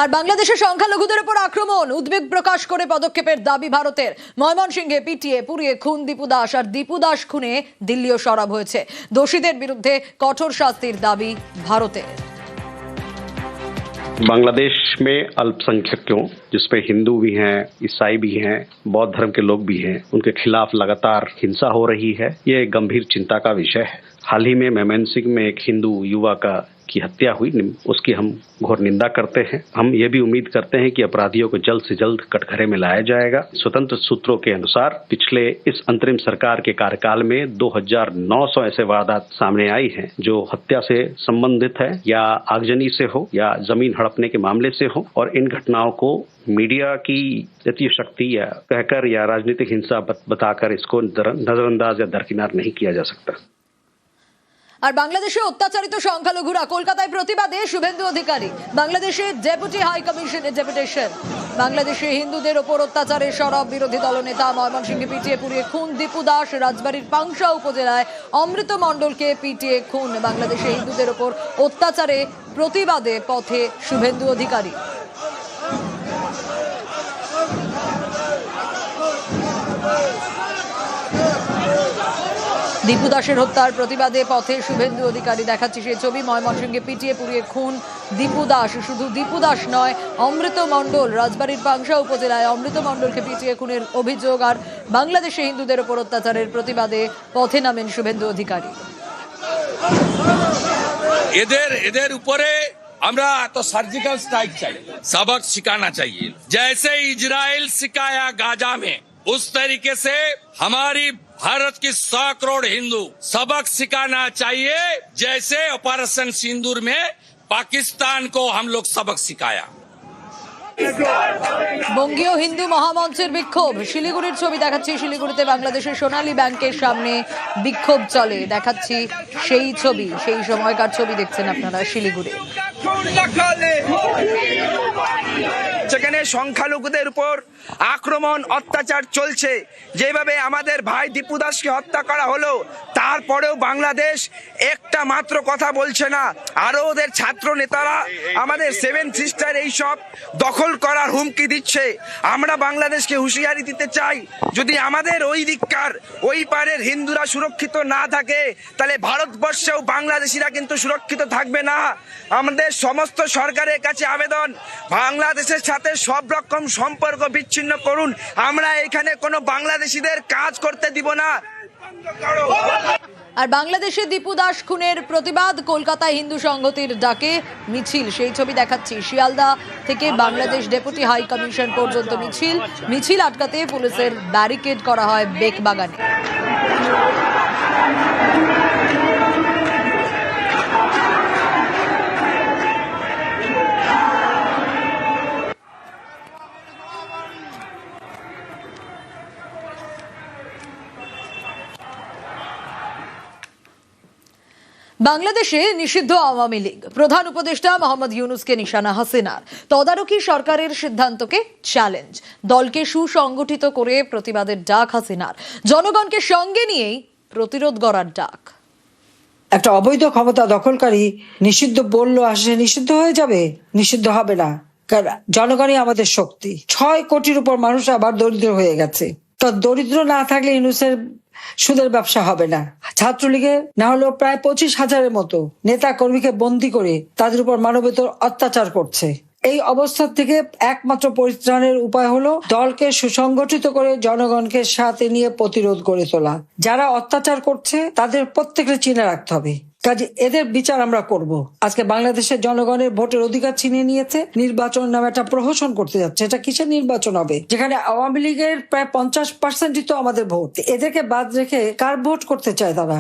আর বাংলাদেশের সংখ্যালঘুদের উপর আক্রমণ, উদ্বেগ প্রকাশ করে পদক্ষেপের দাবি ভারতের। ময়মনসিংহে পিটিয়ে পুড়িয়ে খুন দীপু দাস, আর দীপু দাস খুনে দিল্লিও সরব হয়েছে। দোষীদের বিরুদ্ধে কঠোর শাস্তির দাবি ভারতের। बांग्लादेश में अल्पसंख्यकों जिसपे हिंदू भी हैं, ईसाई भी हैं, बौद्ध धर्म के लोग भी हैं, उनके खिलाफ लगातार हिंसा हो रही है। ये एक गंभीर चिंता का विषय है। हाल ही में मेमनसिंह में एक हिंदू युवा की हत्या हुई, उसकी हम घोर निंदा करते हैं। हम ये भी उम्मीद करते हैं कि अपराधियों को जल्द से जल्द कटघरे में लाया जाएगा। स्वतंत्र सूत्रों के अनुसार पिछले इस अंतरिम सरकार के कार्यकाल में 2900 ऐसे वारदात सामने आई हैं जो हत्या से संबंधित है, या आगजनी से हो, या जमीन हड़पने के मामले से हो। और इन घटनाओं को मीडिया की जातीय शक्ति या कहकर या राजनीतिक हिंसा बताकर इसको नजरअंदाज या दरकिनार नहीं किया जा सकता। আর বাংলাদেশে অত্যাচারিত সংখ্যালঘুরা কলকাতায় প্রতিবাদে শুভেন্দু অধিকারী। বাংলাদেশে ডেপুটি হাই কমিশনের ডেপুটেশন। বাংলাদেশে হিন্দুদের ওপর অত্যাচারের সরব বিরোধী দলনেতা। ময়মনসিংহে পিটিয়ে পুড়িয়ে খুন দীপু দাস, রাজবাড়ীর পাংশা উপজেলায় অমৃত মণ্ডলকে পিটিয়ে খুন। বাংলাদেশে হিন্দুদের ওপর অত্যাচারে প্রতিবাদে পথে শুভেন্দু অধিকারী। দীপু দাসের হত্যার প্রতিবাদে পথে শুভেন্দু অধিকারী। দেখাচ্ছি সেই ছবি। ময়মনসিংহে পিটিয়ে পুড়িয়ে খুন দীপু দাস। শুধু দীপু দাস নয়, অমৃত মণ্ডল, রাজবাড়ীর পাংশা উপজেলায় অমৃত মণ্ডলকে পিটিয়ে খুনের অভিযোগ। আর বাংলাদেশে হিন্দুদের উপর অত্যাচারের প্রতিবাদে পথে নামেন শুভেন্দু অধিকারী। এদের উপরে আমরা তো সার্জিক্যাল স্ট্রাইক চাই, सबक सिखाना चाहिए। जैसे इजराइल सिखाया गाजा में, उस तरीके से हमारी भारत की 100 करोड़ हिंदू सबक सिखाना चाहिए, जैसे ऑपरेशन सिंदूर में पाकिस्तान को हम लोग सबक सिखाया। বঙ্গীয় হিন্দু মহামঞ্চের বিক্ষোভ। শিলিগুড়ির ছবি দেখাচ্ছি। শিলিগুড়িতে বাংলাদেশের সোনালী ব্যাংকের সামনে বিক্ষোভ চলে। দেখাচ্ছি সেই ছবি, সেই সময়কার ছবি দেখছেন আপনারা শিলিগুড়ি। সেখানে সংখ্যালঘুদের উপর আক্রমণ, অত্যাচার চলছে। যেভাবে আমাদের ভাই দীপু দাসকে হত্যা করা হলো, তারপরেও বাংলাদেশ একটা মাত্র কথা বলছে না। আরো ওদের ছাত্র নেতারা আমাদের 7 সিস্টার এইসব দখল করার হুমকি দিচ্ছে। আমরা বাংলাদেশকে হুঁশিয়ারি দিতে চাই, যদি আমাদের ওই দিককার ওই পারের হিন্দুরা সুরক্ষিত না থাকে, তাহলে ভারতবর্ষেও বাংলাদেশিরা কিন্তু সুরক্ষিত থাকবে না। আমাদের সমস্ত সরকারের কাছে আবেদন, বাংলাদেশের সাথে সব রকম সম্পর্ক বিচ্ছিন্ন করুন। আমরা এখানে কোনো বাংলাদেশিদের কাজ করতে দিব না। আর বাংলাদেশে দীপু দাস খুনের প্রতিবাদ, কলকাতায় হিন্দু সংহতির ডাকে মিছিল। সেই ছবি দেখাচ্ছি। শিয়ালদা থেকে বাংলাদেশ ডেপুটি হাই কমিশন পর্যন্ত মিছিল আটকাতে পুলিশের ব্যারিকেড করা হয় বেকবাগানে। বাংলাদেশে নিষিদ্ধ আওয়ামী লীগ। প্রধান উপদেষ্টা মোহাম্মদ ইউনূসকে নিশানা হাসিনার। তদারকি সরকারের সিদ্ধান্তকে চ্যালেঞ্জ। দলকে সুসংগঠিত করে প্রতিবাদের ডাক হাসিনার। জনগণকে সঙ্গে নিয়েই প্রতিরোধ গড়ার ডাক। একটা অবৈধ ক্ষমতা দখলকারী নিষিদ্ধ বললো আসে নিষিদ্ধ হয়ে যাবে? নিষিদ্ধ হবে না, কারণ জনগণই আমাদের শক্তি। 6 কোটির উপর মানুষ আবার দরিদ্র হয়ে গেছে। তো দরিদ্র না থাকলে ইউনূসের সুদের ব্যবসা হবে না। ছাত্রলীগের না হলেও প্রায় 25,000-এর মতো নেতা কর্মীকে বন্দী করে তাদের উপর মানবেতর অত্যাচার করছে। এই অবস্থা থেকে একমাত্র পরিত্রাণের উপায় হলো দলকে সুসংগঠিত করে জনগণকে সাথে নিয়ে প্রতিরোধ গড়ে তোলা। যারা অত্যাচার করছে তাদের প্রত্যেককে চিনে রাখতে হবে। কাজে এদের বিচার আমরা করব। আজকে বাংলাদেশের জনগণের ভোটের অধিকার ছিনিয়ে নিয়েছে, নির্বাচন নামে একটা প্রহসন করতে যাচ্ছে। এটা কিসের নির্বাচন হবে, যেখানে আওয়ামী লীগের প্রায় 50%ই তো আমাদের ভোট। এদেরকে বাদ রেখে কার ভোট করতে চায় তারা?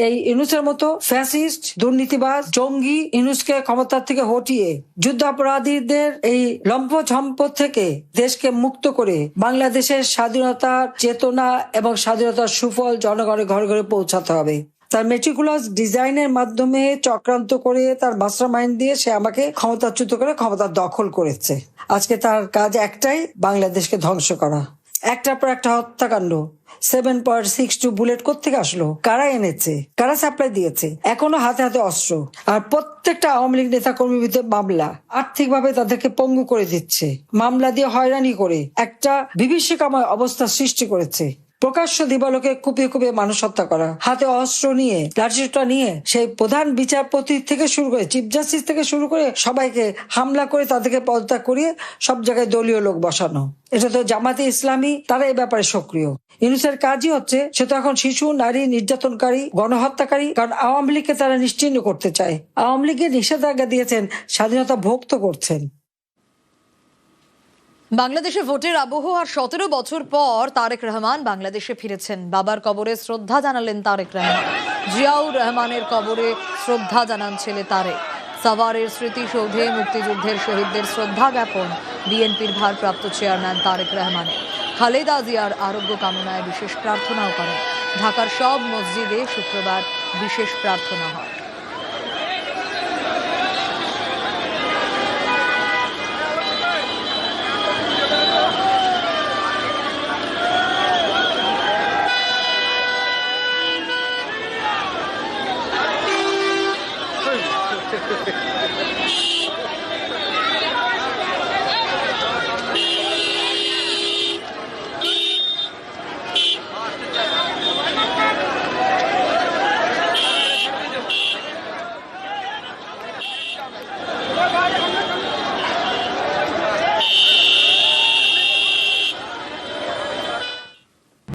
এই ইউনূসের মতো ফ্যাসিস্ট, দুর্নীতিবাজ, জঙ্গি ইউনূসকে ক্ষমতা থেকে হটিয়ে যুদ্ধাপরাধীদের এই লম্পঝম্প থেকে দেশকে মুক্ত করে বাংলাদেশের স্বাধীনতার চেতনা এবং স্বাধীনতার সুফল জনগণের ঘরে ঘরে পৌঁছাতে হবে। তার মেটিকুলাস ডিজাইনের মাধ্যমে চক্রান্ত করে তার মাস্টার মাইন্ড দিয়ে সে আমাকে ক্ষমতাচ্যুত করে ক্ষমতা দখল করেছে। আজকে তার কাজ একটাই, বাংলাদেশকে ধ্বংস করা। একটার পর একটা হত্যাকাণ্ড। 7.62 বুলেট কোত্থেকে আসলো? কারা এনেছে? কারা সাপ্লাই দিয়েছে? এখনো হাতে হাতে অস্ত্র। আর প্রত্যেকটা আওয়ামী লীগ নেতা কর্মীর বিরুদ্ধে মামলা, আর্থিকভাবে তাদেরকে পঙ্গু করে দিচ্ছে, মামলা দিয়ে হয়রানি করে একটা বিভীষিকাময় অবস্থা সৃষ্টি করেছে। প্রকাশ্য দিবালোকে কুপিয়ে কুপিয়ে মানুষ হত্যা করা, হাতে অস্ত্র নিয়ে, লাঠিসোঁটা নিয়ে, সেই প্রধান বিচারপতি থেকে শুরু করে চিফ জাস্টিস থেকে শুরু করে সবাইকে হামলা করে তাদেরকে পদত্যাগ করিয়ে সব জায়গায় দলীয় লোক বসানো। এটা তো জামাতে ইসলামী, তারা এই ব্যাপারে সক্রিয়। ইউনূসের কাজই হচ্ছে, সে তো এখন শিশু, নারী নির্যাতনকারী, গণহত্যাকারী। কারণ আওয়ামী লীগকে তারা নিশ্চিহ্ন করতে চায়। আওয়ামী লীগের নিষেধাজ্ঞা দিয়েছেন, স্বাধীনতা ভোগ তো করছেন। বাংলাদেশে ভোটের আবহ আর 17 বছর পর তারেক রহমান বাংলাদেশে ফিরেছেন। বাবার কবরে শ্রদ্ধা জানালেন তারেক রহমান। জিয়াউর রহমানের কবরে শ্রদ্ধা জানান ছেলে তারেক। সাভারের স্মৃতিসৌধে মুক্তিযুদ্ধের শহীদদের শ্রদ্ধা জ্ঞাপন বিএনপির ভারপ্রাপ্ত চেয়ারম্যান তারেক রহমানের। খালেদা জিয়ার আরোগ্য কামনায় বিশেষ প্রার্থনাও করেন। ঢাকার সব মসজিদে শুক্রবার বিশেষ প্রার্থনা হয়। Hey.